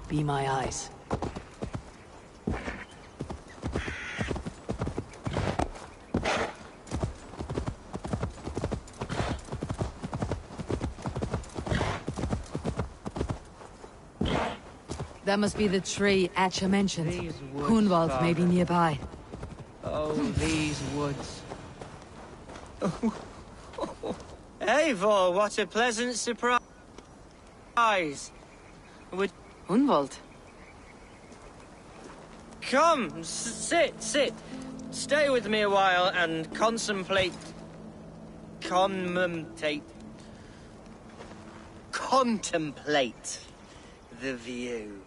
Be my eyes. That must be the tree Atcha mentioned. Hunwald may be nearby. Oh, these woods. Eivor, what a pleasant surprise. Would... Hunwald? Come, sit. Stay with me a while and contemplate the view.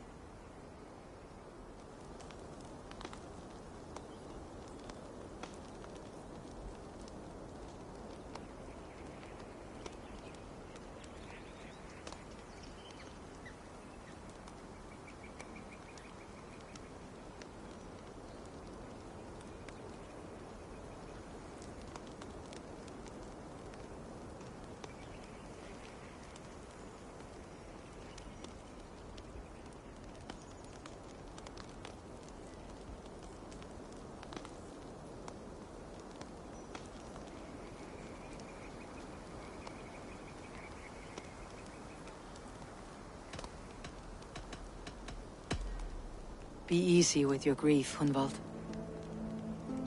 Be easy with your grief, Hunwald.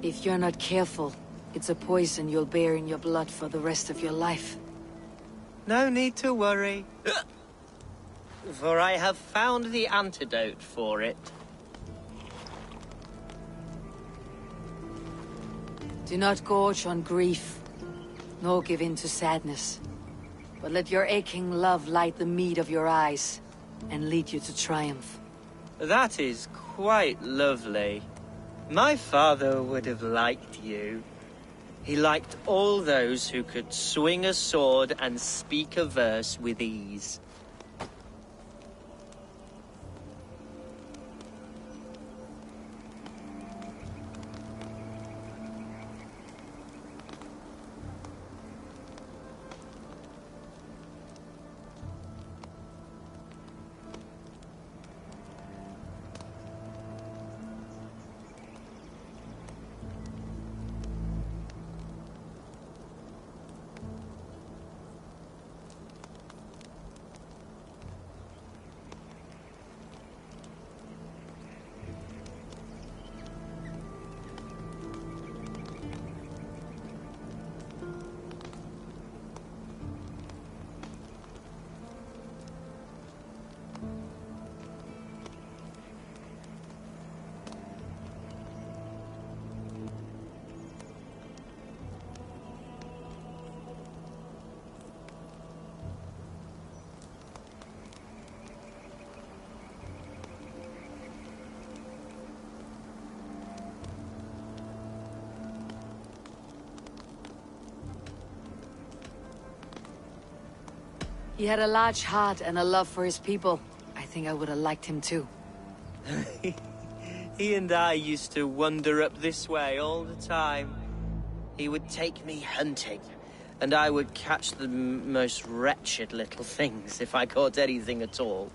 If you're not careful, it's a poison you'll bear in your blood for the rest of your life. No need to worry. For I have found the antidote for it. Do not gorge on grief, nor give in to sadness. But let your aching love light the mead of your eyes, and lead you to triumph. That is quite lovely. My father would have liked you. He liked all those who could swing a sword and speak a verse with ease. He had a large heart and a love for his people. I think I would have liked him too. He and I used to wander up this way all the time. He would take me hunting, and I would catch the most wretched little things if I caught anything at all.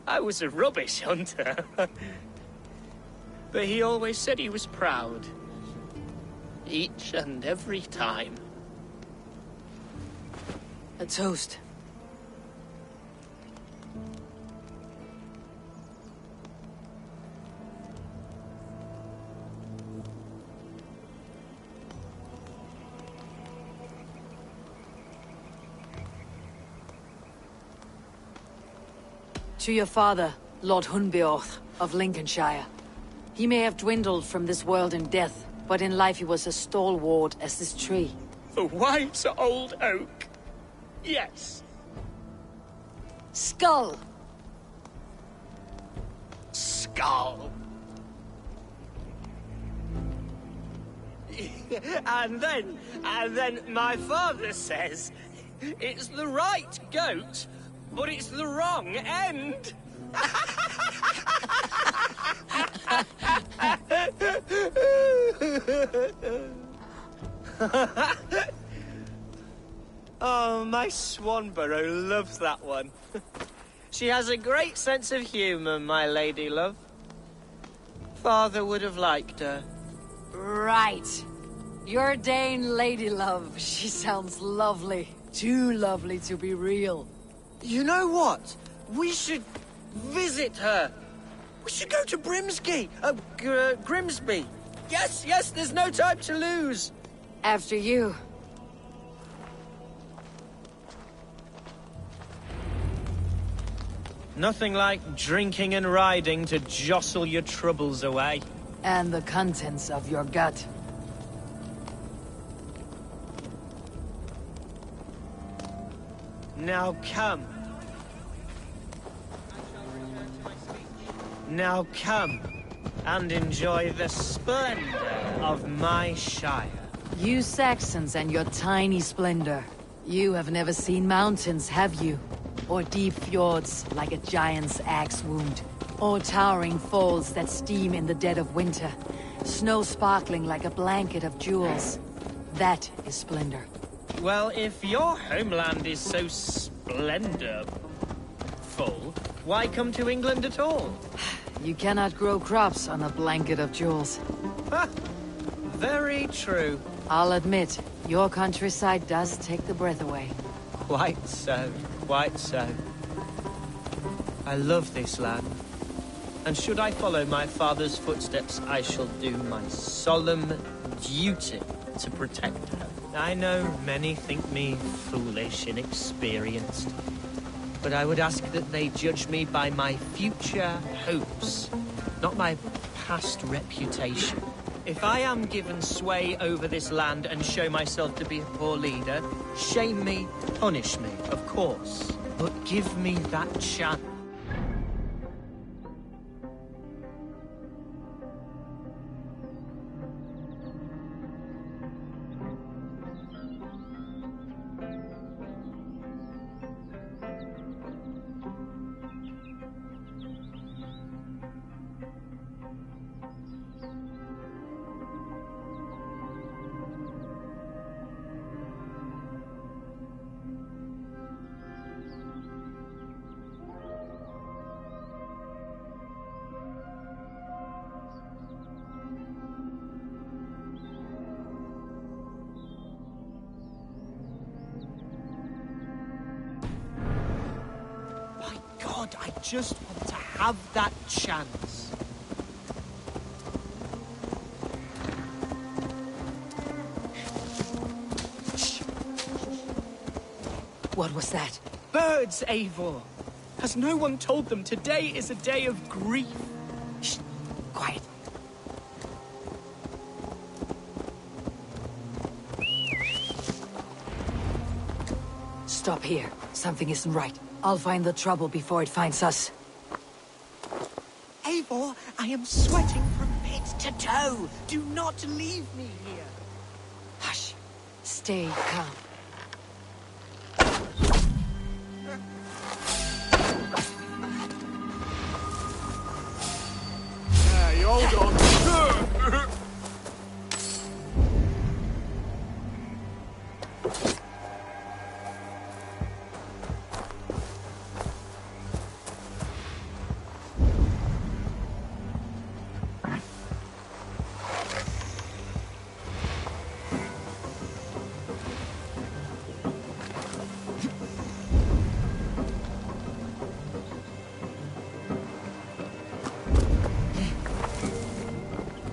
I was a rubbish hunter. But he always said he was proud. Each and every time. A toast. To your father, Lord Hunbeorth of Lincolnshire. He may have dwindled from this world in death, but in life he was as stalwart as this tree. The wise old oak. Yes. Skull! Skull. And then my father says, it's the right goat, but it's the wrong end. Oh, my Swanborough loves that one. She has a great sense of humor, my lady love. Father would have liked her. Right. Your Dane lady love. She sounds lovely. Too lovely to be real. You know what? We should visit her. We should go to Grimsby. Yes, yes, there's no time to lose. After you. Nothing like drinking and riding to jostle your troubles away. And the contents of your gut. Now come. Now come and enjoy the splendor of my Shire. You Saxons and your tiny splendor. You have never seen mountains, have you? Or deep fjords like a giant's axe wound. Or towering falls that steam in the dead of winter. Snow sparkling like a blanket of jewels. That is splendor. Well, if your homeland is so splendorful, why come to England at all? You cannot grow crops on a blanket of jewels. Ha! Very true. I'll admit, your countryside does take the breath away. Quite so, quite so. I love this land. And should I follow my father's footsteps, I shall do my solemn duty to protect her. I know many think me foolish, inexperienced, but I would ask that they judge me by my future hopes, not my past reputation. If I am given sway over this land and show myself to be a poor leader, shame me, punish me, of course, but give me that chance. God, I just want to have that chance. Shh. What was that? Birds, Eivor. Has no one told them today is a day of grief? Shh. Quiet. Stop here. Something isn't right. I'll find the trouble before it finds us. Eivor, I am sweating from head to toe. Do not leave me here. Hush. Stay calm. Hey, hold on.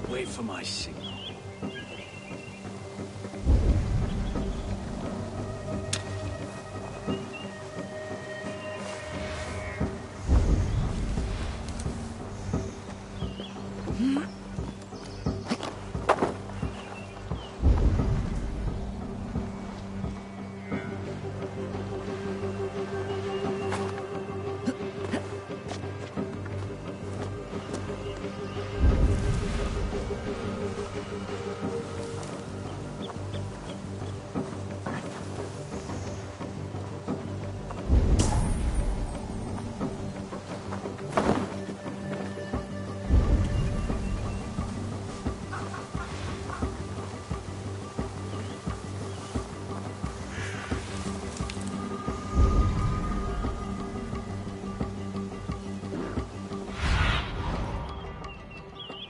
Wait for my signal.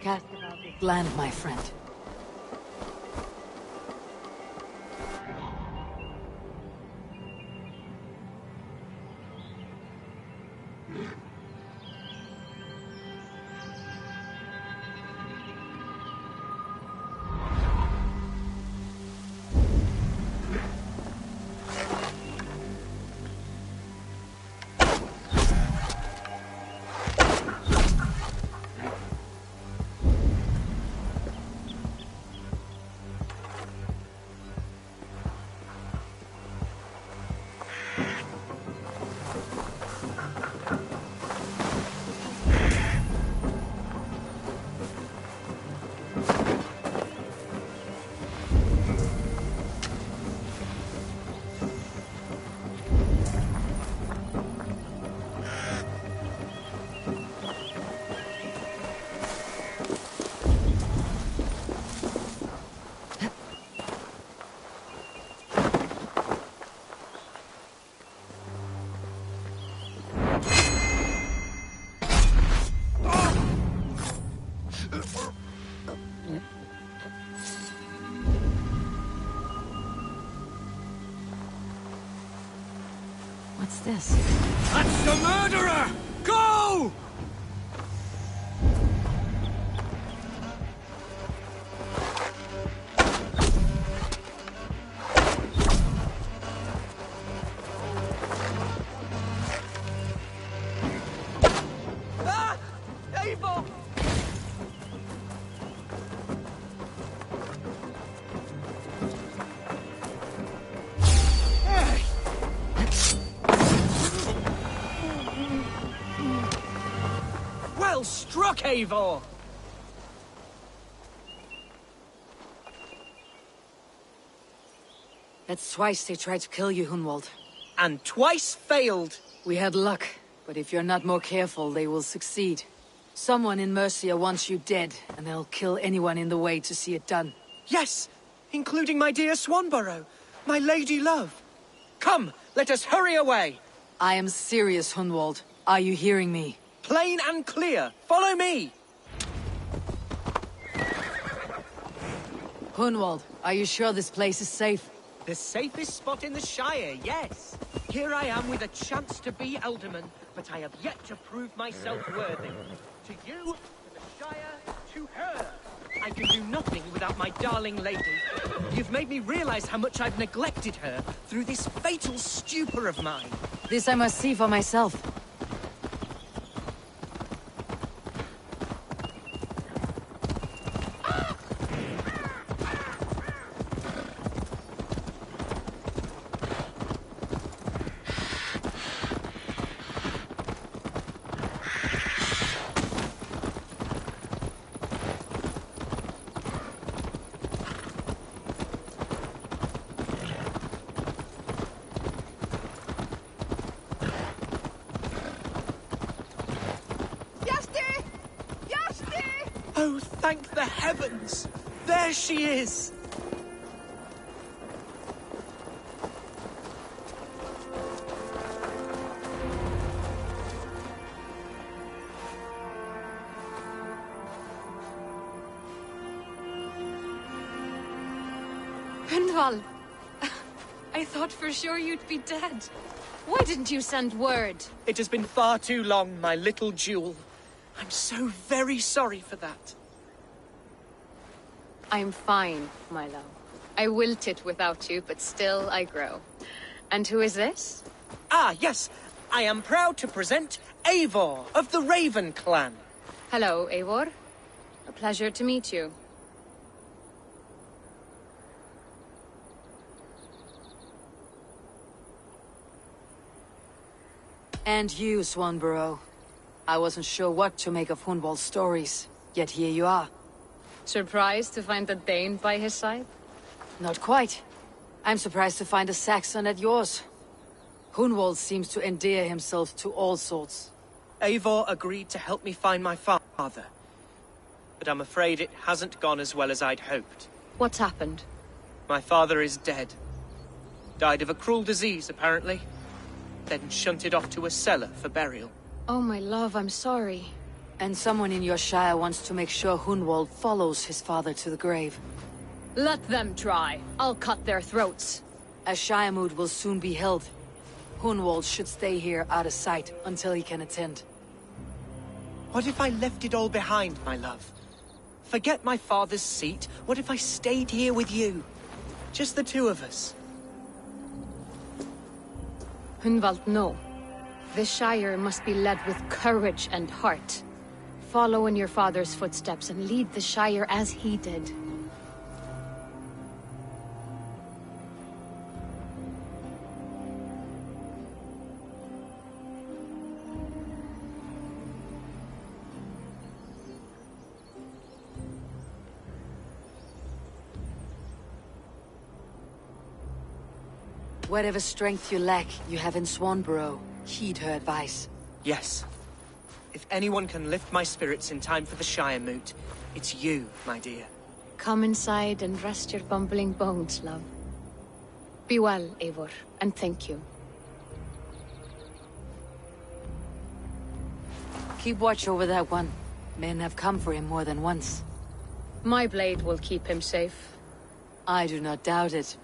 cast about this land, my friend. What's this? That's the murderer! Go! Ah! Eivor! Well struck, Eivor! That's twice they tried to kill you, Hunwald. And twice failed. We had luck, but if you're not more careful, they will succeed. Someone in Mercia wants you dead, and they'll kill anyone in the way to see it done. Yes, including my dear Swanborough, my lady love. Come, let us hurry away. I am serious, Hunwald. Are you hearing me? Plain and clear. Follow me. Hunwald, are you sure this place is safe? The safest spot in the Shire, yes. Here I am with a chance to be Alderman, but I have yet to prove myself worthy. To you, to the Shire, to her. I can do nothing without my darling lady. You've made me realize how much I've neglected her through this fatal stupor of mine. This I must see for myself. Oh, thank the heavens! There she is! Brynvald, I thought for sure you'd be dead. Why didn't you send word? It has been far too long, my little jewel. I'm so very sorry for that. I'm fine, my love. I wilted without you, but still I grow. And who is this? Ah, yes. I am proud to present Eivor of the Raven clan. Hello, Eivor. A pleasure to meet you. And you, Swanborough. I wasn't sure what to make of Hunwald's stories, yet here you are. Surprised to find a Dane by his side? Not quite. I'm surprised to find a Saxon at yours. Hunwald seems to endear himself to all sorts. Eivor agreed to help me find my father. But I'm afraid it hasn't gone as well as I'd hoped. What's happened? My father is dead. Died of a cruel disease, apparently. Then shunted off to a cellar for burial. Oh, my love, I'm sorry. And someone in your shire wants to make sure Hunwald follows his father to the grave. Let them try. I'll cut their throats. A shire moot will soon be held. Hunwald should stay here out of sight until he can attend. What if I left it all behind, my love? Forget my father's seat. What if I stayed here with you? Just the two of us. Hunwald, no. The Shire must be led with courage and heart. Follow in your father's footsteps and lead the Shire as he did. Whatever strength you lack, you have in Swanborough. Heed her advice. Yes. If anyone can lift my spirits in time for the Shire Moot, it's you, my dear. Come inside and rest your bumbling bones, love. Be well, Eivor, and thank you. Keep watch over that one. Men have come for him more than once. My blade will keep him safe. I do not doubt it.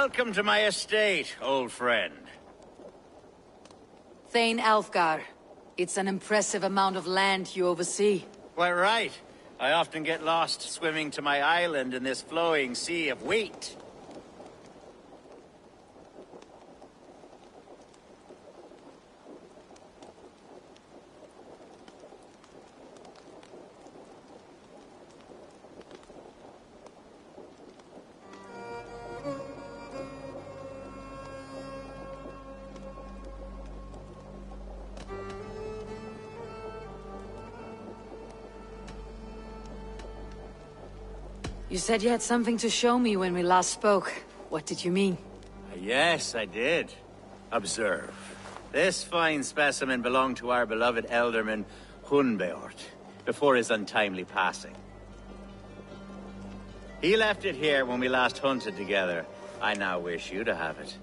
Welcome to my estate, old friend. Thane Alfgar. It's an impressive amount of land you oversee. Quite right. I often get lost swimming to my island in this flowing sea of wheat. You said you had something to show me when we last spoke. What did you mean? Yes, I did. Observe. This fine specimen belonged to our beloved elderman, Hunbeort, before his untimely passing. He left it here when we last hunted together. I now wish you to have it.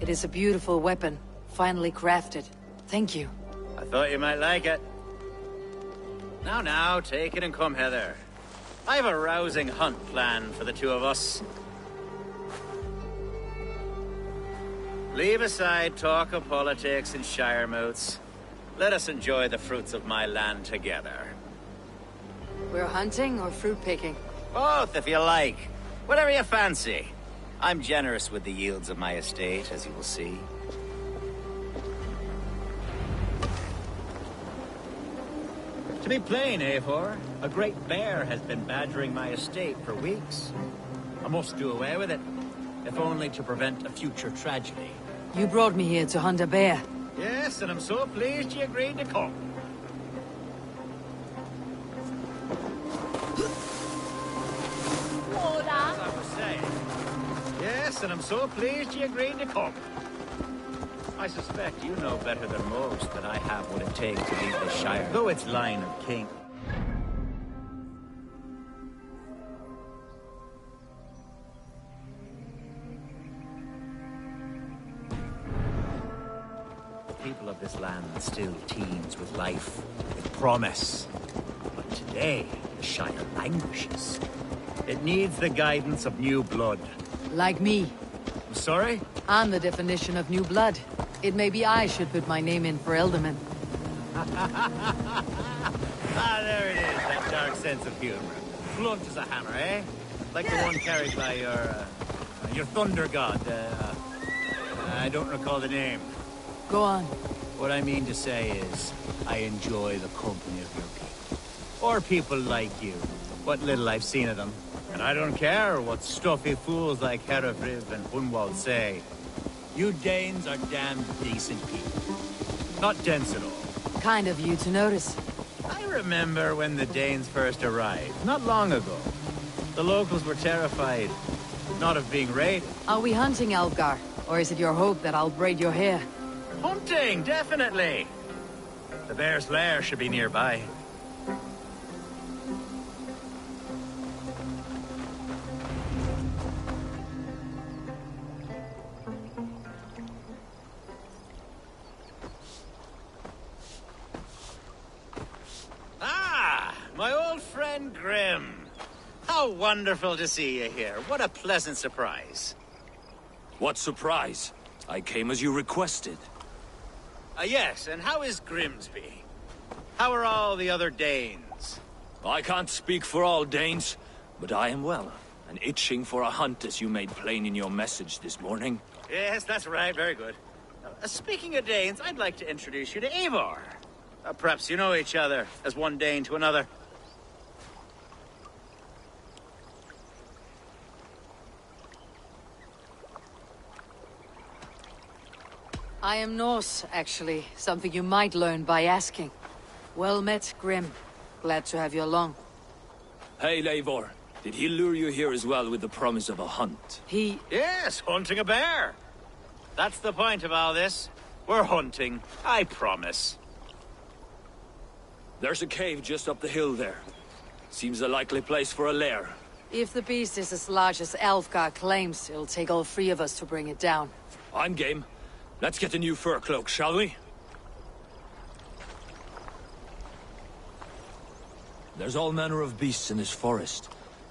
It is a beautiful weapon, finely crafted. Thank you. I thought you might like it. Now, take it and come hither. I have a rousing hunt planned for the two of us. Leave aside talk of politics and shire moats. Let us enjoy the fruits of my land together. We're hunting or fruit picking? Both, if you like. Whatever you fancy. I'm generous with the yields of my estate, as you will see. To be plain, Eivor, a great bear has been badgering my estate for weeks. I must do away with it, if only to prevent a future tragedy. You brought me here to hunt a bear. Yes, and I'm so pleased you agreed to come. As I was saying. Yes, and I'm so pleased you agreed to come. I suspect you know better than most that I have what it takes to lead the Shire, though its line of king. The people of this land still teems with life, with promise. But today, the Shire languishes. It needs the guidance of new blood. Like me. Sorry? I'm the definition of new blood. It may be I should put my name in for Elderman. Ah, there it is, that dark sense of humor. Blunt as a hammer, eh? Like the one carried by your thunder god. I don't recall the name. Go on. What I mean to say is, I enjoy the company of your people. Or people like you. What little I've seen of them. And I don't care what stuffy fools like Herefriv and Hunwald say. You Danes are damn decent people. Not dense at all. Kind of you to notice. I remember when the Danes first arrived, not long ago. The locals were terrified, not of being raided. Are we hunting, Alfgar? Or is it your hope that I'll braid your hair? Hunting, definitely! The bear's lair should be nearby. My old friend Grim. How wonderful to see you here. What a pleasant surprise. What surprise? I came as you requested. Yes, and how is Grimsby? How are all the other Danes? I can't speak for all Danes, but I am well, and itching for a hunt as you made plain in your message this morning. Yes, that's right. Very good. Speaking of Danes, I'd like to introduce you to Eivor. Perhaps you know each other, as one Dane to another. I am Norse, actually. Something you might learn by asking. Well met, Grim. Glad to have you along. Hey, Eivor. Did he lure you here as well with the promise of a hunt? He... Yes, hunting a bear. That's the point of all this. We're hunting, I promise. There's a cave just up the hill there. Seems a likely place for a lair. If the beast is as large as Elfgar claims, it'll take all three of us to bring it down. I'm game. Let's get a new fur cloak, shall we? There's all manner of beasts in this forest.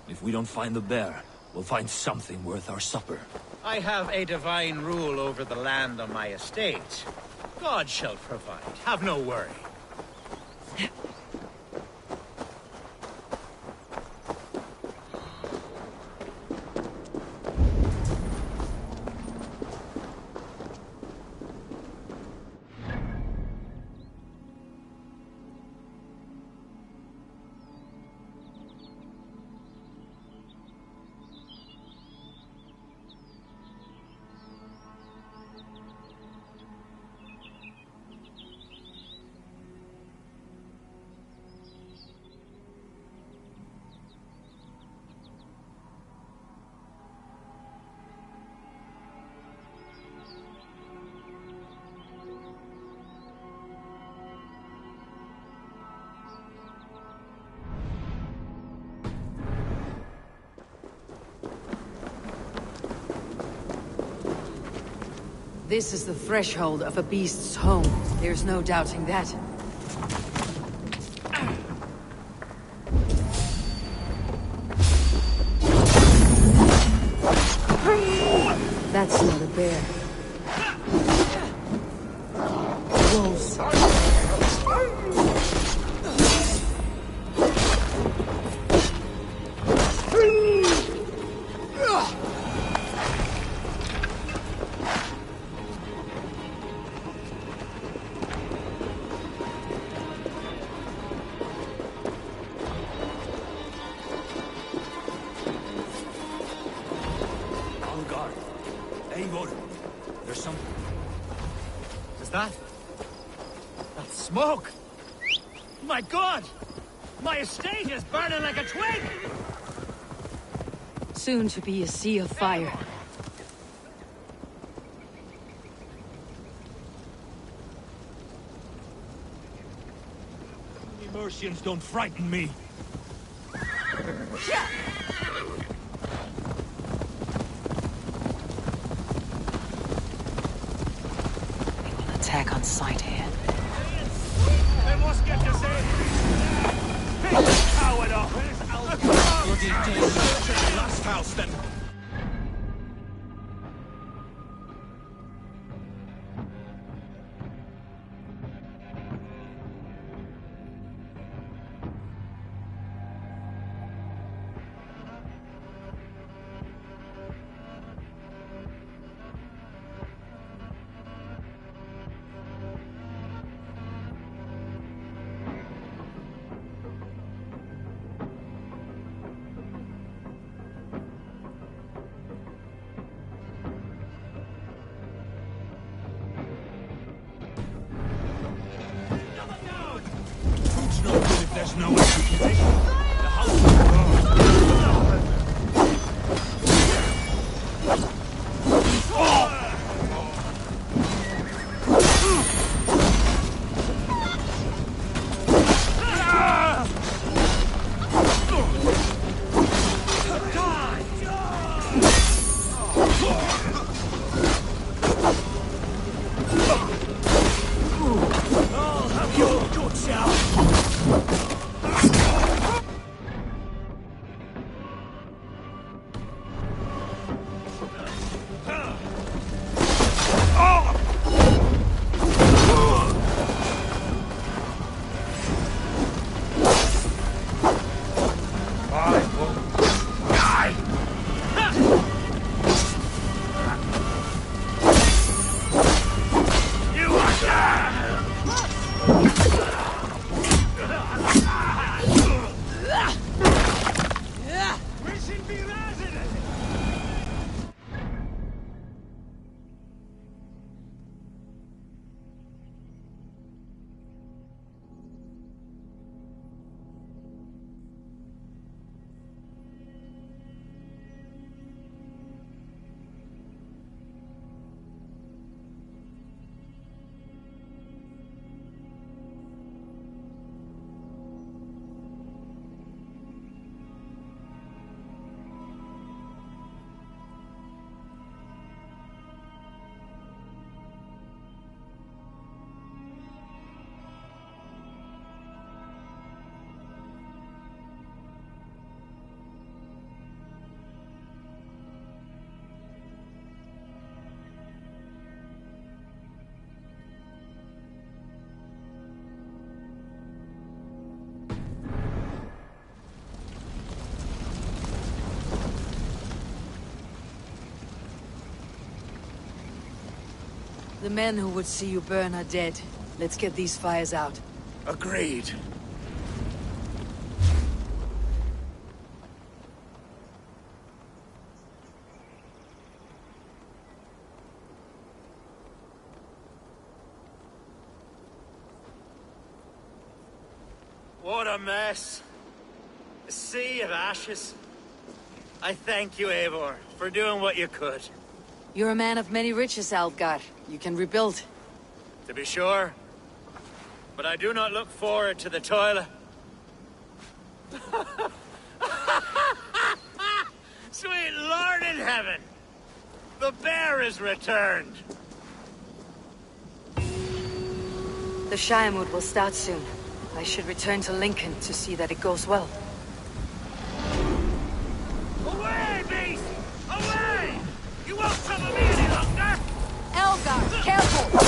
If we don't find the bear, we'll find something worth our supper. I have a divine rule over the land on my estate. God shall provide. Have no worry. This is the threshold of a beast's home. There's no doubting that. That's not a bear. Wolves. There's some... Is that? That's smoke! My God! My estate is burning like a twig! Soon to be a sea of fire. The Mercians don't frighten me. Attack on sight here. They must get to say pick the coward up! Bloody Dane! Last house, then! There's no execution. The house will I'll have your good shout. The men who would see you burn are dead. Let's get these fires out. Agreed. What a mess. A sea of ashes. I thank you, Eivor, for doing what you could. You're a man of many riches, Algar. You can rebuild. To be sure. But I do not look forward to the toilet. Sweet Lord in heaven! The bear is returned! The Shiremoot will start soon. I should return to Lincoln to see that it goes well. Away, beast! Away! You won't trouble me any longer! Algar, careful!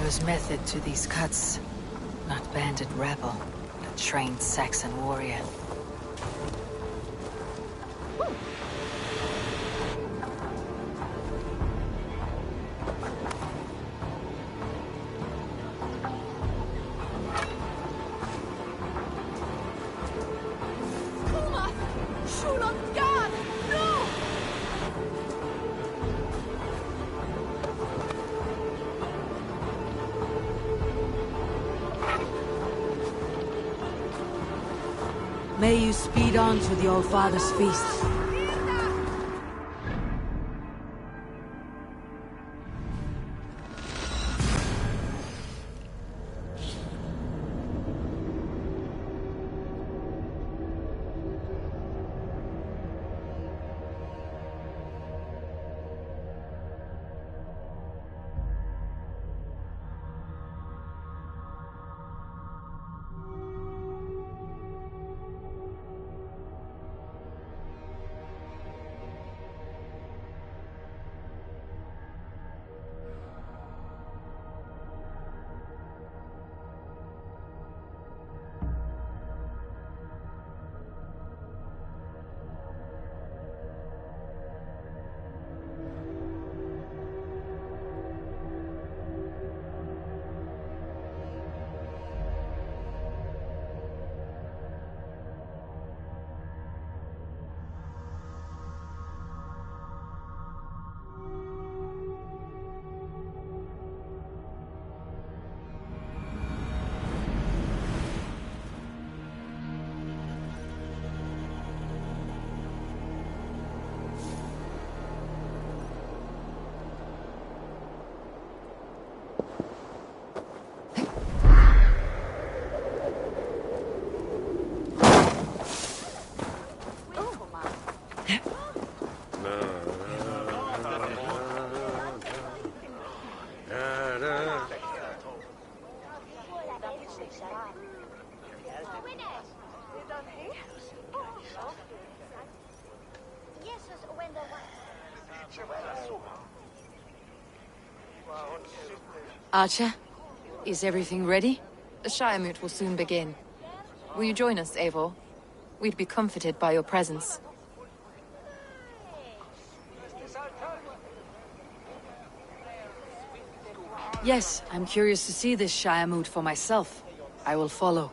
There's method to these cuts. Not bandit rebel, but trained Saxon warrior. May you speed on to the Old Father's feast. Archer, is everything ready? The Shiremoot will soon begin. Will you join us, Eivor? We'd be comforted by your presence. Yes, I'm curious to see this Shiremoot for myself. I will follow.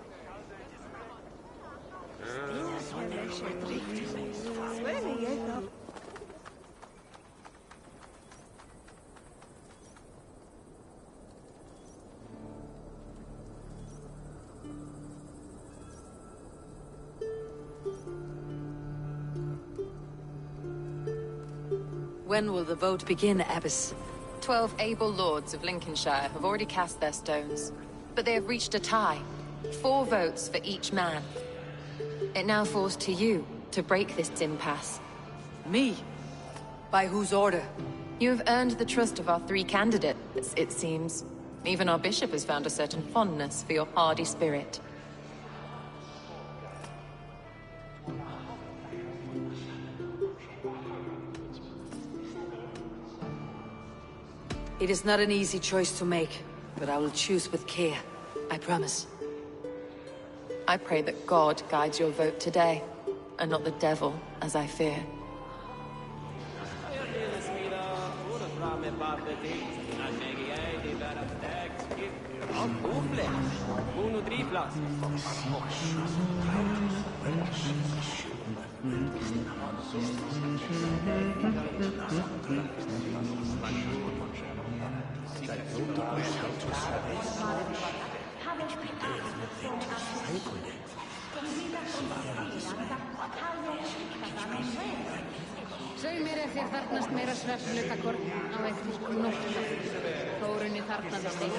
When will the vote begin, Abbess? 12 able lords of Lincolnshire have already cast their stones, but they have reached a tie. 4 votes for each man. It now falls to you to break this impasse. Me? By whose order? You have earned the trust of our 3 candidates, it seems. Even our bishop has found a certain fondness for your hardy spirit. It is not an easy choice to make, but I will choose with care. I promise. I pray that God guides your vote today, and not the devil, as I fear. Segðu mér ef þér þarfnast meira svefnlutakorn á eftir nóttina. Þórunni þarfnast steik.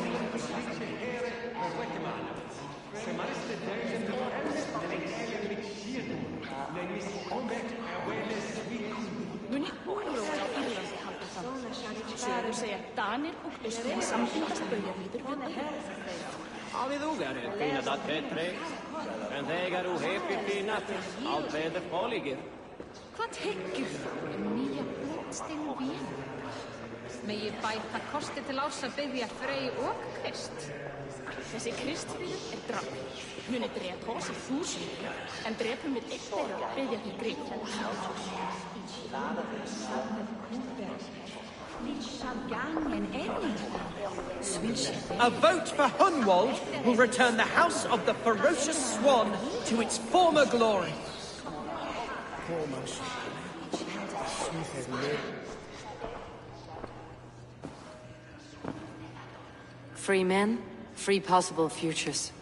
Muni órói á Írlandi halda það. Sögur segja Danir og Austmenn samfélgast baujarlíður við öðru. Hafið þú verið fínat að tetri, en þegar þú hefir fínat, allt veður fólíkir. Hvað tekkir þú nýja blótsteinu vín? Megi bæta kosti til árs að biðja Frey og Krist. Þessi Kristfríður er drafn. Muni drepa oss í 1000, en drepum við eitt þeirra biðja til gríð. A vote for Hunwald will return the House of the Ferocious Swan to its former glory. Free men, free possible futures.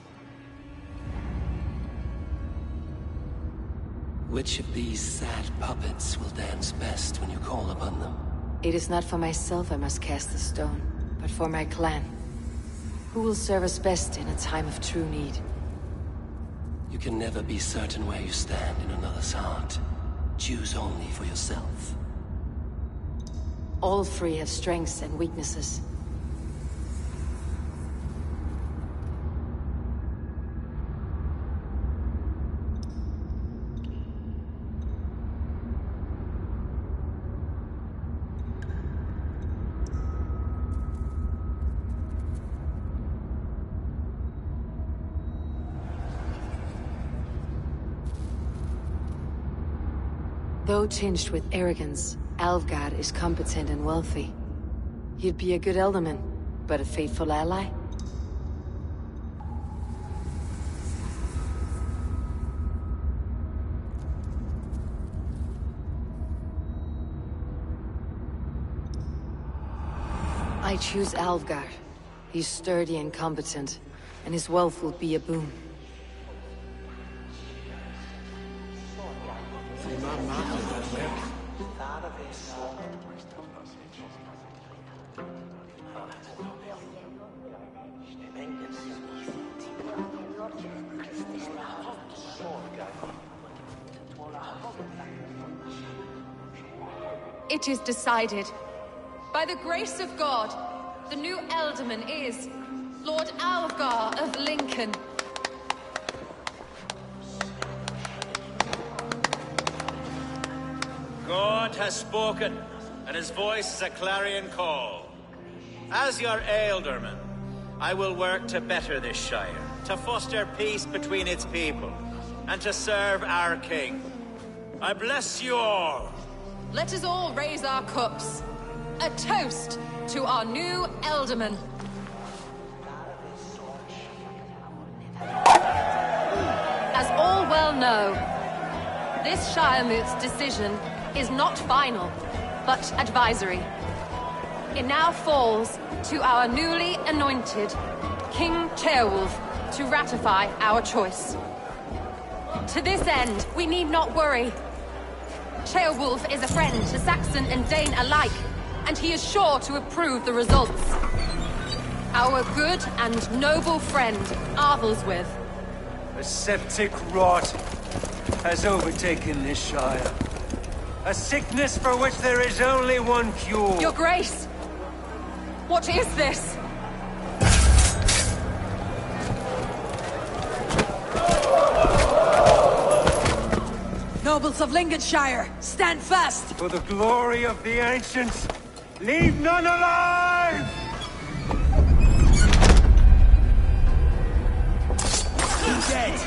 Which of these sad puppets will dance best when you call upon them? It is not for myself I must cast the stone, but for my clan. Who will serve us best in a time of true need? You can never be certain where you stand in another's heart. Choose only for yourself. All 3 have strengths and weaknesses. Though tinged with arrogance, Alvgard is competent and wealthy. He'd be a good alderman, but a faithful ally? I choose Alvgard. He's sturdy and competent, and his wealth will be a boon. It is decided. By the grace of God, the new Alderman is Lord Algar of Lincoln. God has spoken, and his voice is a clarion call. As your Ealdorman, I will work to better this Shire, to foster peace between its people, and to serve our king. I bless you all. Let us all raise our cups. A toast to our new Alderman. As all well know, this Shiremoot's decision is not final, but advisory. It now falls to our newly anointed King Ceolwulf to ratify our choice. To this end, we need not worry. Ceolwulf is a friend to Saxon and Dane alike, and he is sure to approve the results. Our good and noble friend, Arthelswith. A septic rot has overtaken this Shire. A sickness for which there is only one cure. Your Grace! What is this? Nobles of Lincolnshire, stand fast! For the glory of the ancients, leave none alive! Dead!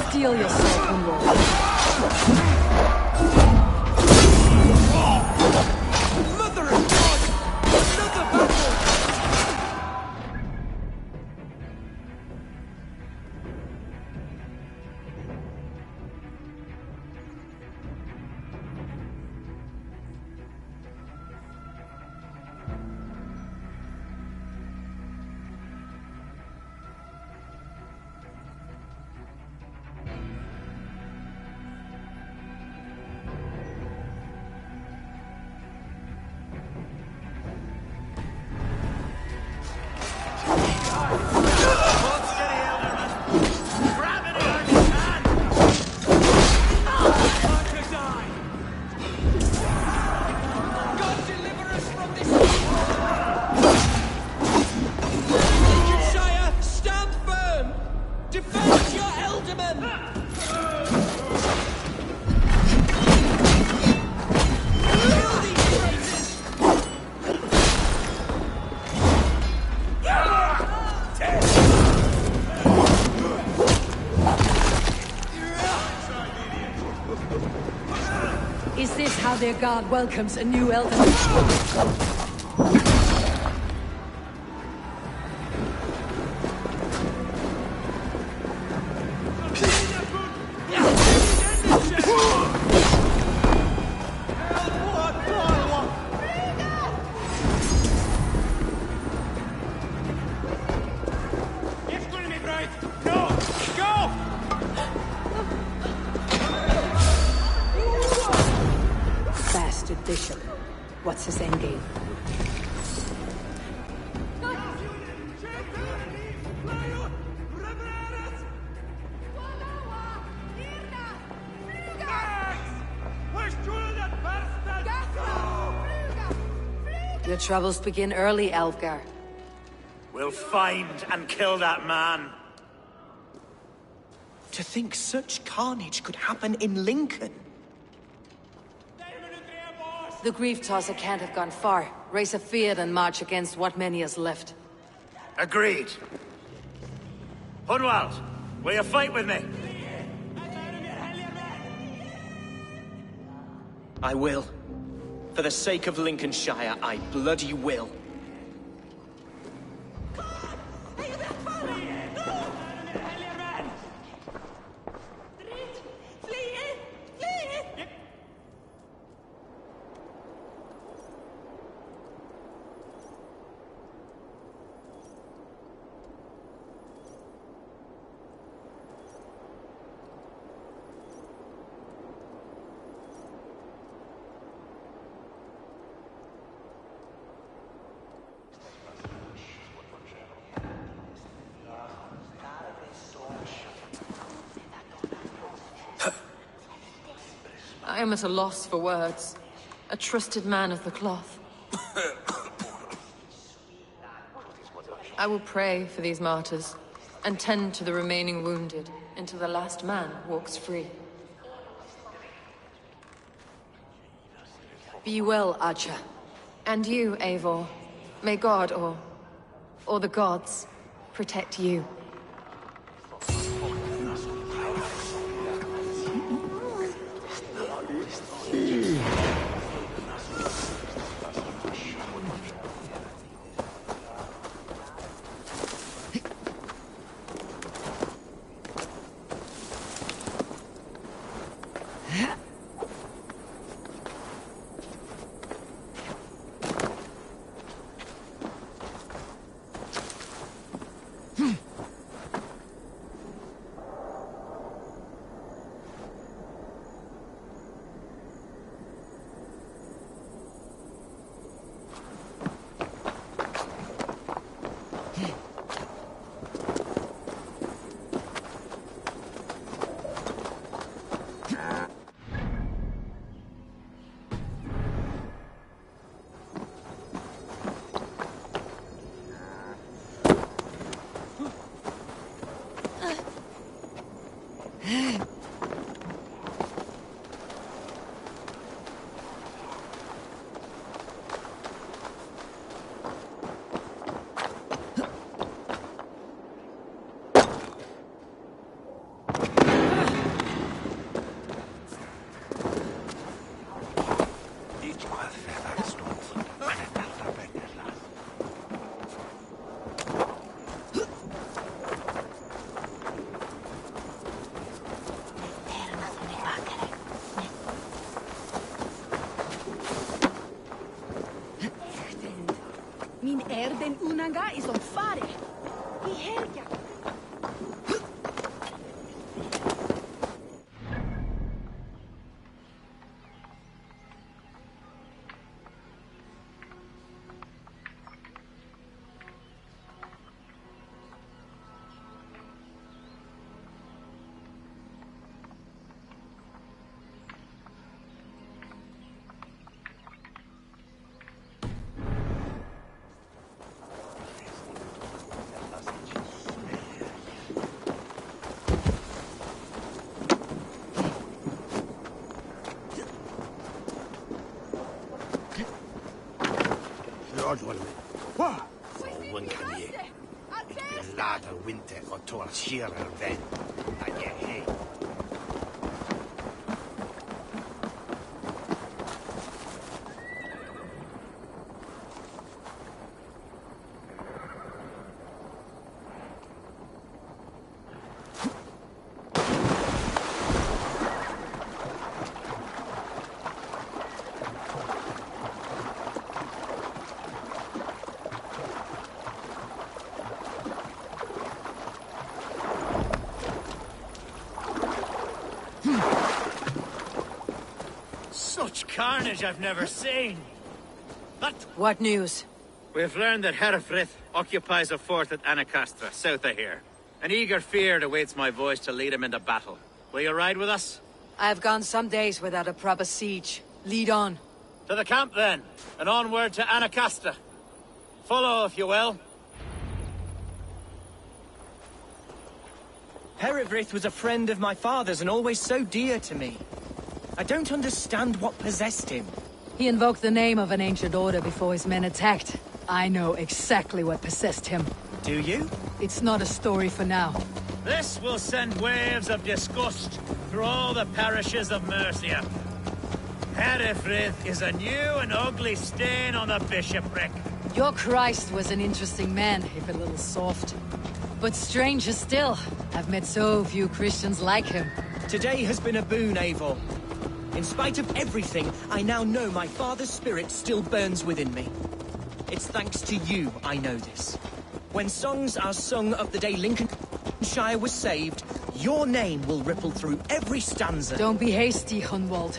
Steel your sword, Unward. Mother of God! Another battle! Is this how their god welcomes a new elder? Bastard bishop. What's his endgame? Your troubles begin early, Elfgar. We'll find and kill that man. To think such carnage could happen in Lincoln. The grief tosser can't have gone far. Raise a fear and march against what many is left. Agreed. Hunwald, will you fight with me? I will. For the sake of Lincolnshire, I bloody will. I am at a loss for words. A trusted man of the cloth. I will pray for these martyrs, and tend to the remaining wounded, until the last man walks free. Be well, Archer. And you, Eivor. May God, or the gods, protect you. Ganga is on fire. He held ya. Winter och torrskerar vän. Hej. Such carnage I've never seen. But What news? we've learned that Herefrith occupies a fort at Anacastra, south of here. An eager fear awaits my voice to lead him into battle. Will you ride with us? I've gone some days without a proper siege. Lead on. To the camp then, and onward to Anacastra. Follow, if you will. Herefrith was a friend of my father's and always so dear to me. I don't understand what possessed him. He invoked the name of an ancient order before his men attacked. I know exactly what possessed him. Do you? It's not a story for now. This will send waves of disgust through all the parishes of Mercia. Herefrith is a new and ugly stain on the bishopric. Your Christ was an interesting man, if a little soft. But stranger still, I've met so few Christians like him. Today has been a boon, Eivor. In spite of everything, I now know my father's spirit still burns within me. It's thanks to you I know this. When songs are sung of the day Lincolnshire was saved, your name will ripple through every stanza. Don't be hasty, Hunwald.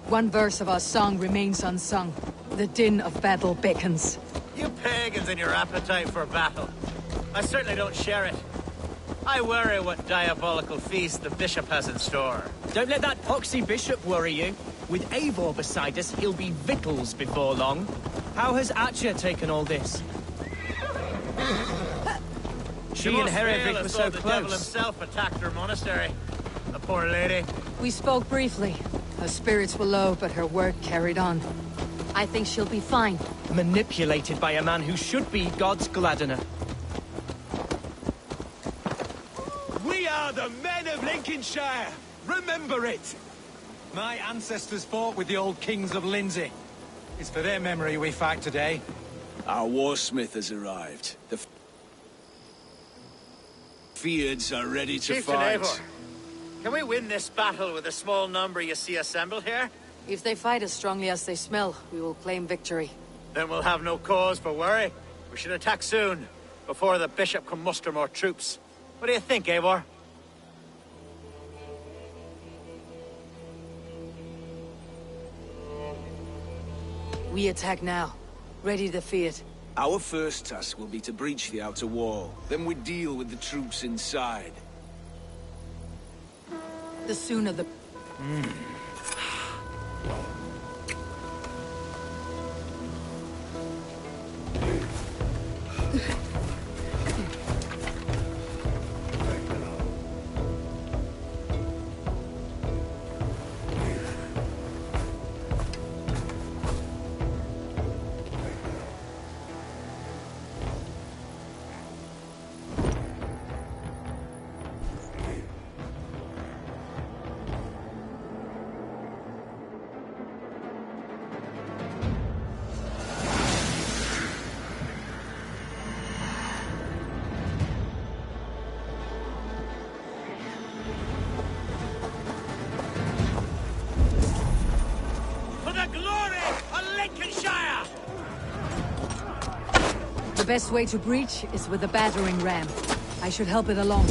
One verse of our song remains unsung. The din of battle beckons. You pagans and your appetite for battle. I certainly don't share it. I worry what diabolical feast the bishop has in store. Don't let that poxy bishop worry you. With Eivor beside us, he'll be victuals before long. How has Atcha taken all this? She and Herefrith were so the devil close. himself attacked her monastery. The poor lady. We spoke briefly. Her spirits were low, but her work carried on. I think she'll be fine. Manipulated by a man who should be God's gladdener. We are the men of Lincolnshire! Remember it! My ancestors fought with the old kings of Lindsey. It's for their memory we fight today. Our warsmith has arrived. The Feards are ready to Chieftain fight. Eivor, can we win this battle with the small number you see assembled here? If they fight as strongly as they smell, we will claim victory. Then we'll have no cause for worry. We should attack soon, before the bishop can muster more troops. What do you think, Eivor? We attack now. Ready to defeat. Our first task will be to breach the outer wall. Then we deal with the troops inside. The sooner the... best way to breach is with a battering ram. I should help it along.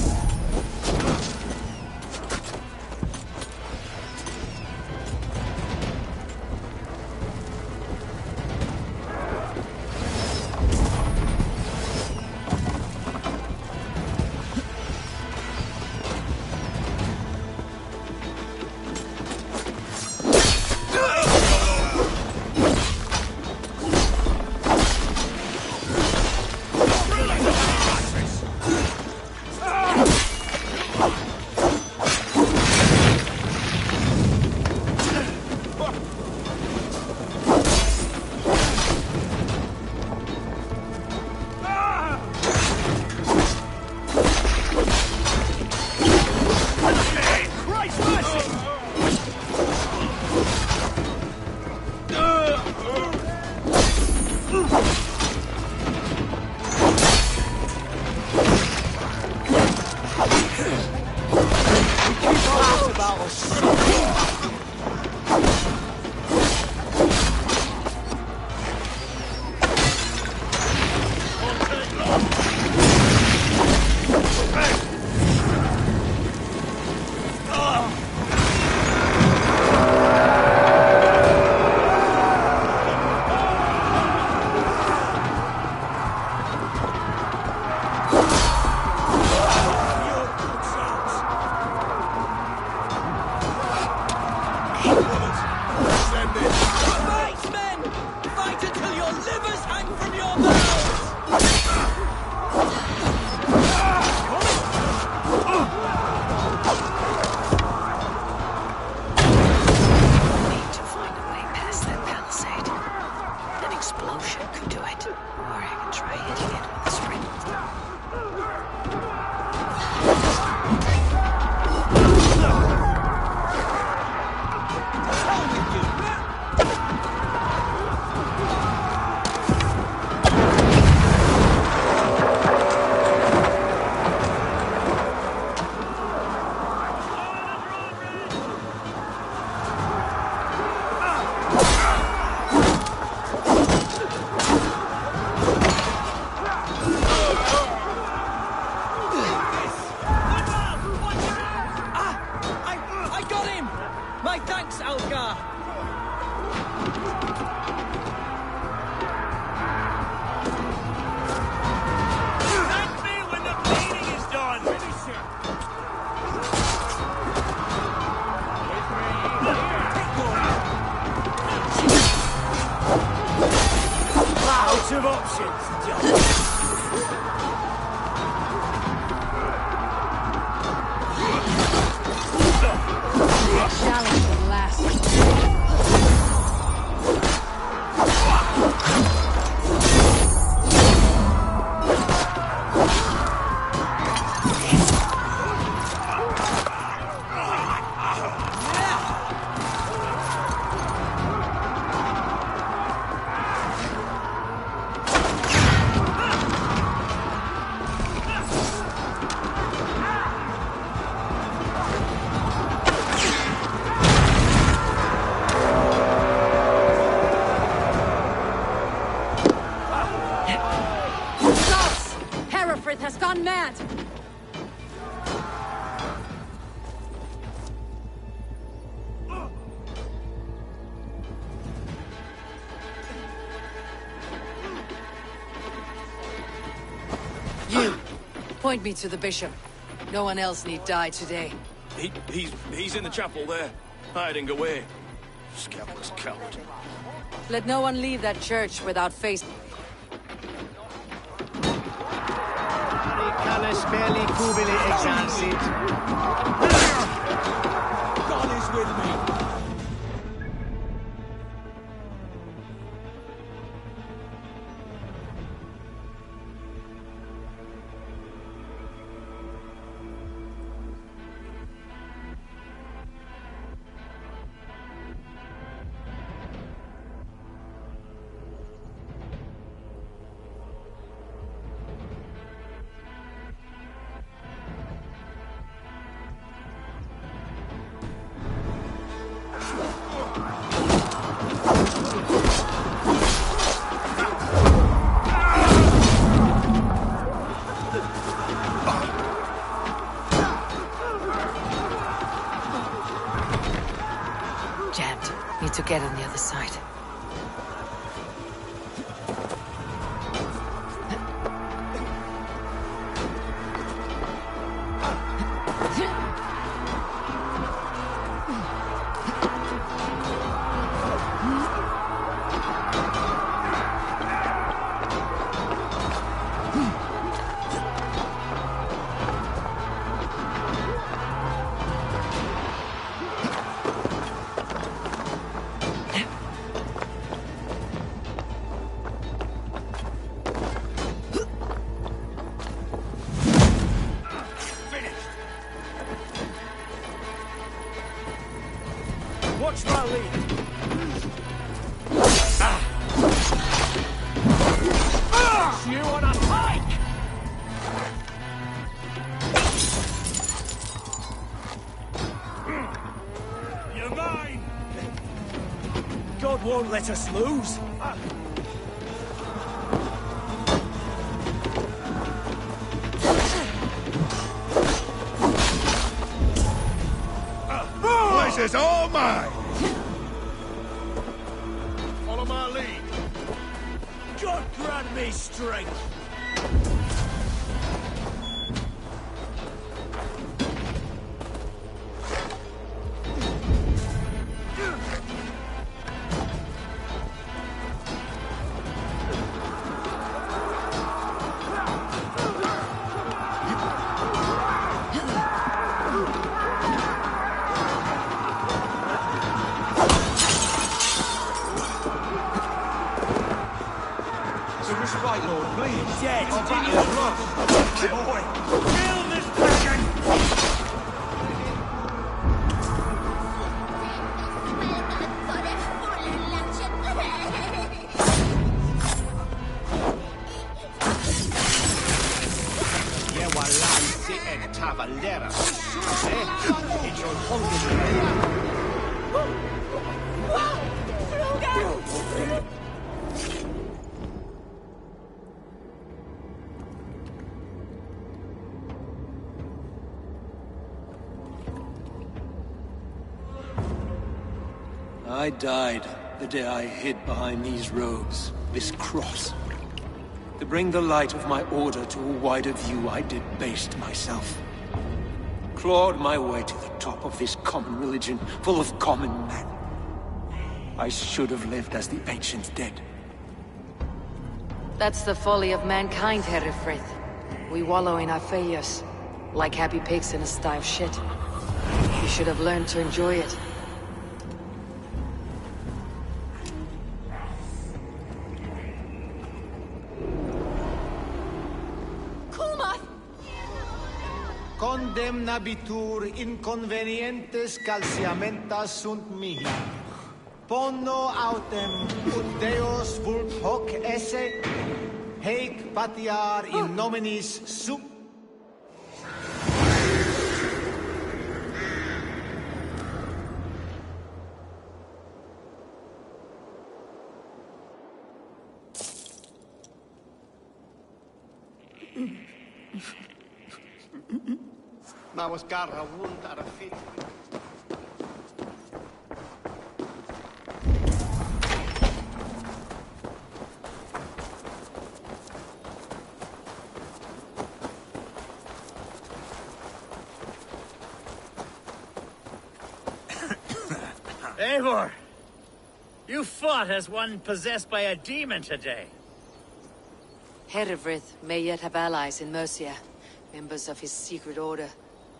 Has gone mad! You! Point me to the bishop. No one else need die today. He's in the chapel there, hiding away. Scandalous coward. Let no one leave that church without face... God is with me. get on the other side. Watch my lead. You on a pike! You're mine! God won't let us lose. This is all mine! Follow my lead. God grant me strength! Right, Lord, please. Dead! I'll back you up. Boy! Kill this dragon! Lleva lance and cavalera. It's your hungry. I died the day I hid behind these robes, this cross. To bring the light of my order to a wider view, I debased myself. Clawed my way to the top of this common religion, full of common men. I should have lived as the ancients did. That's the folly of mankind, Herefrith. We wallow in our failures, like happy pigs in a sty of shit. You should have learned to enjoy it. Condemnabitur inconvenientes calciamentas sunt mihi. Pono autem ut Deus vult hoc esse, haec patiar in nominis su... Vamos, garra, wundar, fit. Eivor! You fought as one possessed by a demon today. Herefrith may yet have allies in Mercia, members of his secret order,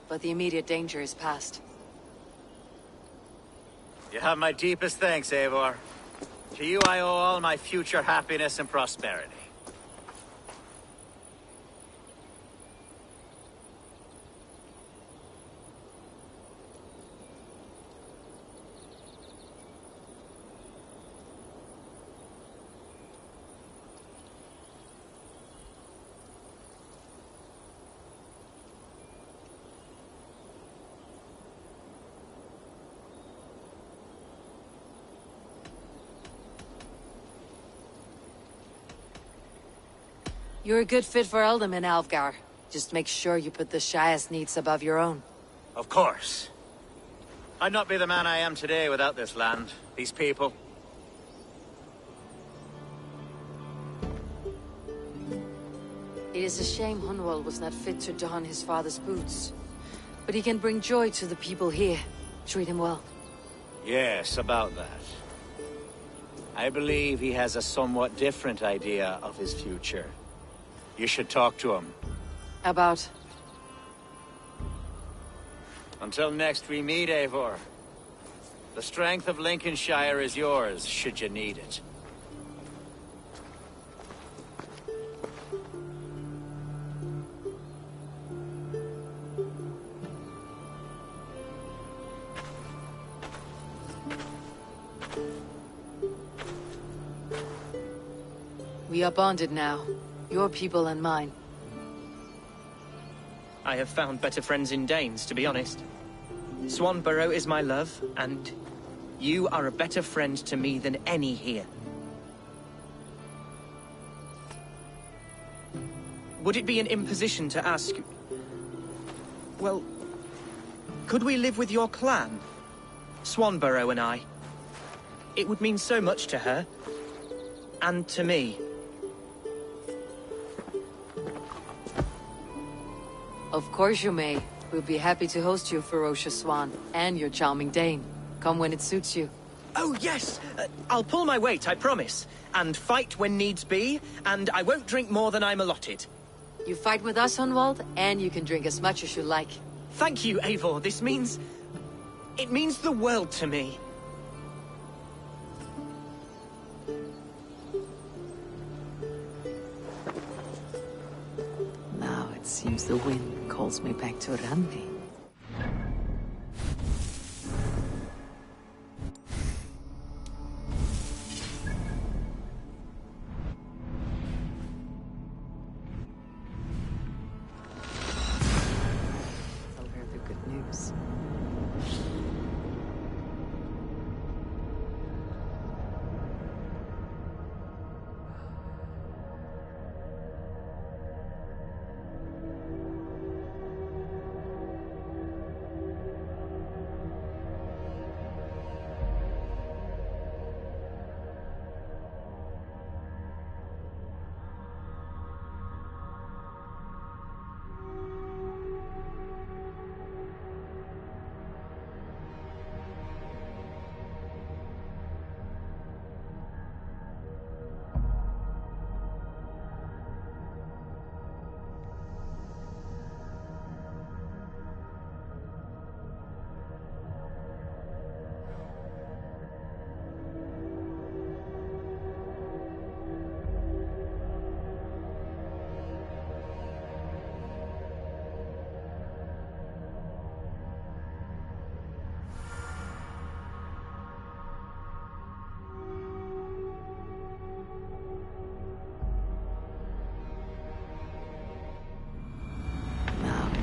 but the immediate danger is past. You have my deepest thanks, Eivor. To you I owe all my future happiness and prosperity. You're a good fit for Ealdorman, Alfgar. Just make sure you put the Shire's needs above your own. Of course. I'd not be the man I am today without this land, these people. It is a shame Hunwald was not fit to don his father's boots. But he can bring joy to the people here. Treat him well. Yes, about that. I believe he has a somewhat different idea of his future. You should talk to him. About? Until next we meet, Eivor. The strength of Lincolnshire is yours, should you need it. We are bonded now. Your people and mine. I have found better friends in Danes, to be honest. Swanborough is my love, and you are a better friend to me than any here. Would it be an imposition to ask... Well, could we live with your clan? Swanborough and I. It would mean so much to her. And to me. Of course you may. We'll be happy to host you, ferocious swan, and your charming Dane. Come when it suits you. Oh, yes! I'll pull my weight, I promise. And fight when needs be, and I won't drink more than I'm allotted. You fight with us, Hunwald, and you can drink as much as you like. Thank you, Eivor. This means... it means the world to me. Now it seems the wind calls me back to Randi. Tell her the good news.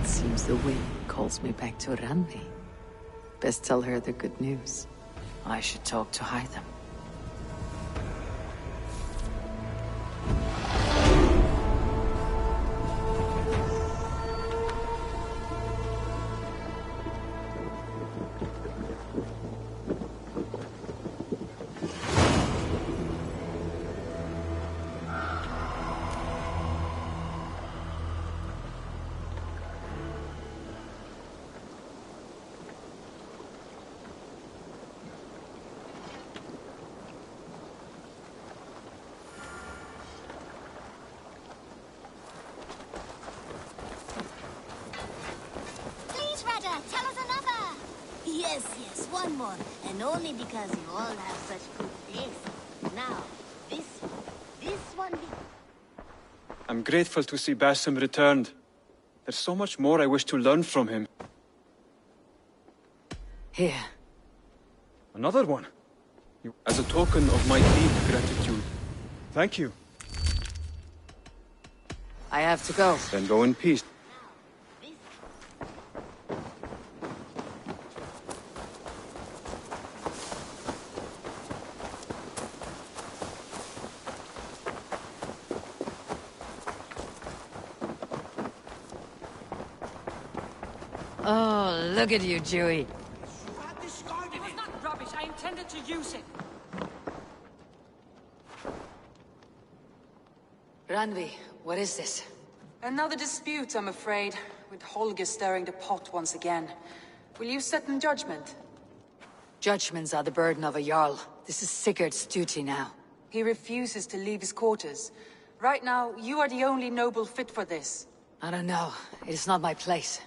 Seems the wind calls me back to Randi. Best tell her the good news. I should talk to Hytham. Yes, one more. And only because you all have such good taste. Now, this one... I'm grateful to see Basim returned. There's so much more I wish to learn from him. Here. Another one? As a token of my deep gratitude. Thank you. I have to go. Then go in peace. Oh, look at you, Dewey. to use it. Ranvi, what is this? Another dispute, I'm afraid, with Holger stirring the pot once again. Will you set in judgment? Judgments are the burden of a Jarl. This is Sigurd's duty now. He refuses to leave his quarters. Right now, you are the only noble fit for this. I don't know. It is not my place.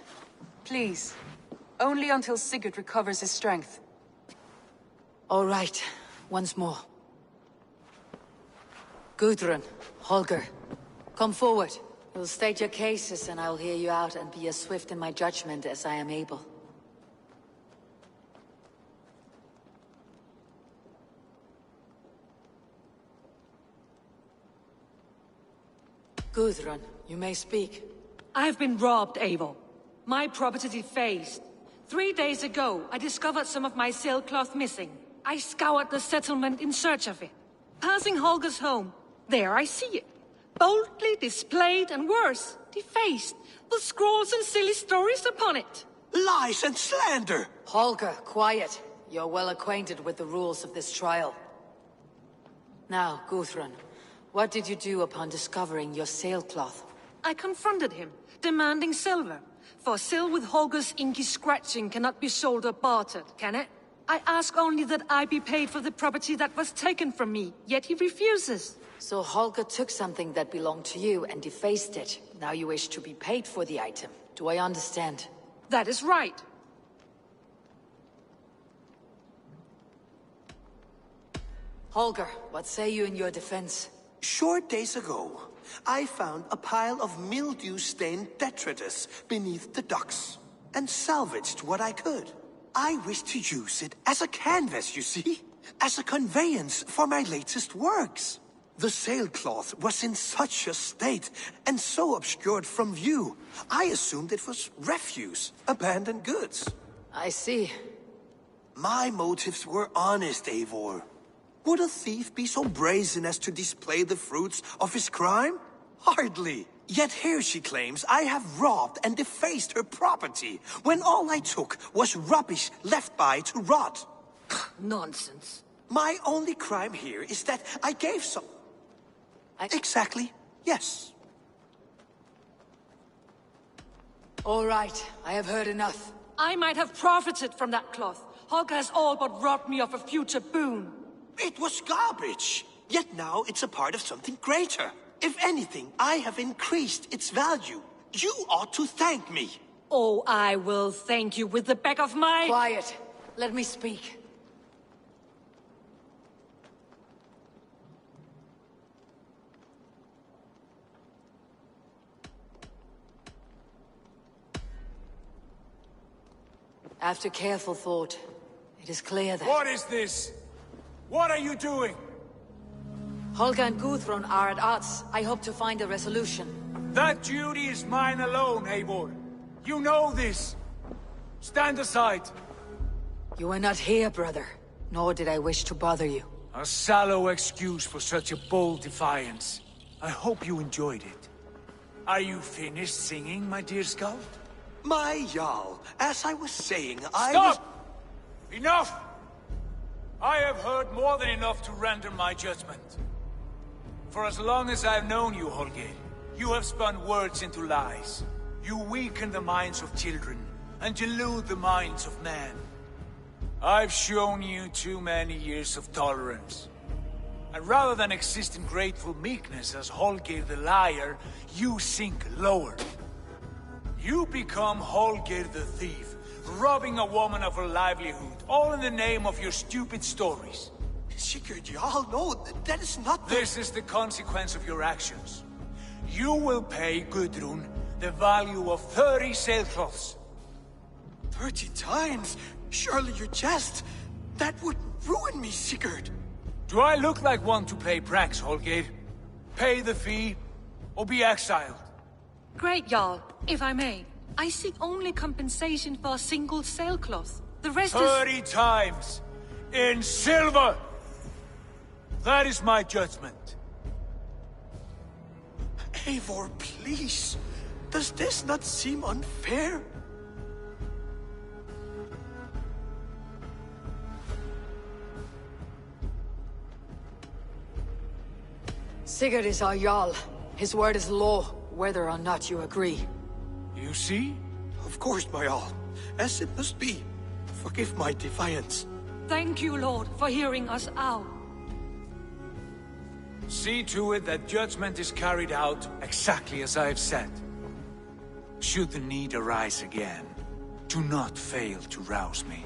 Please. Only until Sigurd recovers his strength. All right. Once more. Gudrun, Holger, come forward. You'll state your cases and I'll hear you out and be as swift in my judgment as I am able. Gudrun, you may speak. I've been robbed, Eivor. My property defaced. 3 days ago, I discovered some of my sailcloth missing. I scoured the settlement in search of it. Passing Holger's home, there I see it. Boldly displayed and worse, defaced, with scrawls and silly stories upon it. Lies and slander! Holger, quiet. You're well acquainted with the rules of this trial. Now, Gudrun, what did you do upon discovering your sailcloth? I confronted him, demanding silver. For sil with Holger's inky scratching cannot be sold or bartered, can it? I ask only that I be paid for the property that was taken from me, yet he refuses. So Holger took something that belonged to you and defaced it. Now you wish to be paid for the item. Do I understand? That is right. Holger, what say you in your defense? Short days ago, I found a pile of mildew-stained detritus beneath the docks, and salvaged what I could. I wish to use it as a canvas, you see? As a conveyance for my latest works. The sailcloth was in such a state, and so obscured from view, I assumed it was refuse, abandoned goods. I see. My motives were honest, Eivor. Would a thief be so brazen as to display the fruits of his crime? Hardly. Yet here she claims I have robbed and defaced her property, when all I took was rubbish left by to rot. Nonsense. My only crime here is that I gave some... Exactly, yes. All right, I have heard enough. I might have profited from that cloth. Holger has all but robbed me of a future boon. It was garbage. Yet now it's a part of something greater. If anything, I have increased its value. You ought to thank me. Oh, I will thank you with the back of my... Quiet. Let me speak. After careful thought, it is clear that... What is this? What are you doing? Holger and Gudrun are at odds. I hope to find a resolution. That duty is mine alone, Eivor. You know this. Stand aside. You were not here, brother. Nor did I wish to bother you. A sallow excuse for such a bold defiance. I hope you enjoyed it. Are you finished singing, my dear Skald? My Jarl, as I was saying, Stop! Enough! I have heard more than enough to render my judgment. For as long as I've known you, Holger, you have spun words into lies. You weaken the minds of children, and delude the minds of men. I've shown you too many years of tolerance. And rather than exist in grateful meekness as Holger the liar, you sink lower. You become Holger the thief, robbing a woman of her livelihood, all in the name of your stupid stories. Sigurd, Jarl, no, that is not the... This is the consequence of your actions. You will pay Gudrun the value of 30 sailcloths. 30 times? Surely you jest. That would ruin me, Sigurd. Do I look like one to play pranks, Holger? Pay the fee, or be exiled. Great, Jarl. If I may, I seek only compensation for a single sailcloth. The rest 30 times! In silver! That is my judgment. Eivor, please. Does this not seem unfair? Sigurd is our Jarl. His word is law, whether or not you agree. You see? Of course, my all. As it must be. Forgive my defiance. Thank you, Lord, for hearing us out. See to it that judgment is carried out exactly as I have said. Should the need arise again, do not fail to rouse me.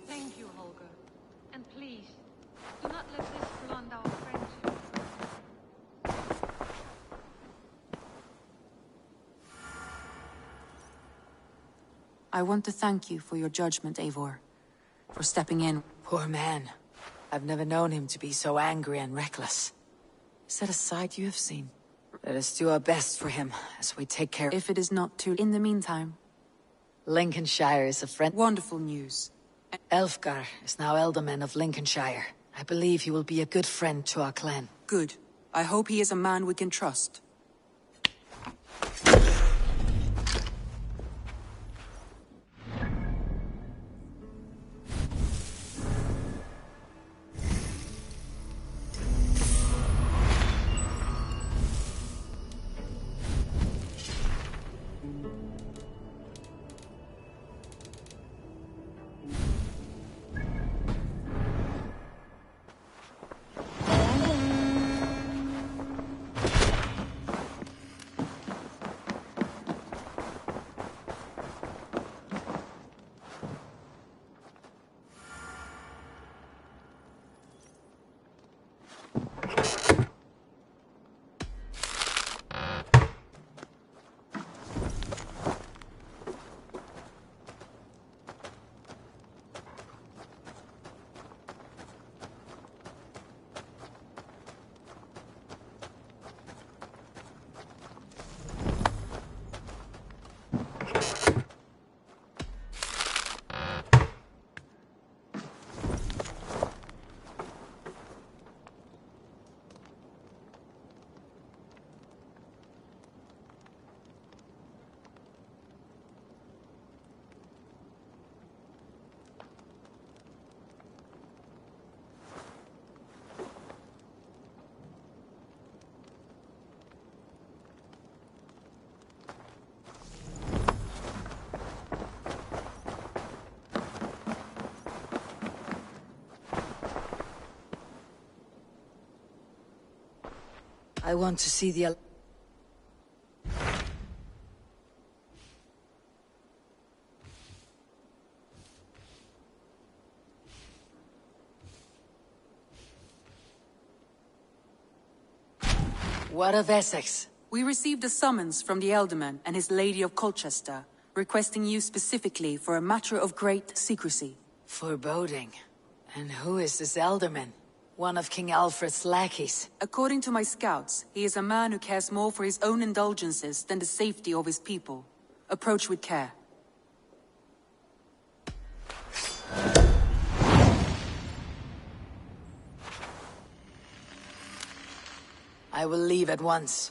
Thank you, Holger. And please, do not let this blunt our friendship. I want to thank you for your judgment, Eivor. For stepping in. Poor man. I've never known him to be so angry and reckless. Is that a side you have seen? Let us do our best for him, as we take care. If it is not too... In the meantime... Lincolnshire is a friend. Wonderful news. Elfgar is now Ealdorman of Lincolnshire. I believe he will be a good friend to our clan. Good. I hope he is a man we can trust. I want to see the... What of Essex? We received a summons from the Ealdorman and his Lady of Colchester, requesting you specifically for a matter of great secrecy. Foreboding. And who is this Ealdorman? One of King Alfred's lackeys. According to my scouts, he is a man who cares more for his own indulgences than the safety of his people. Approach with care. I will leave at once.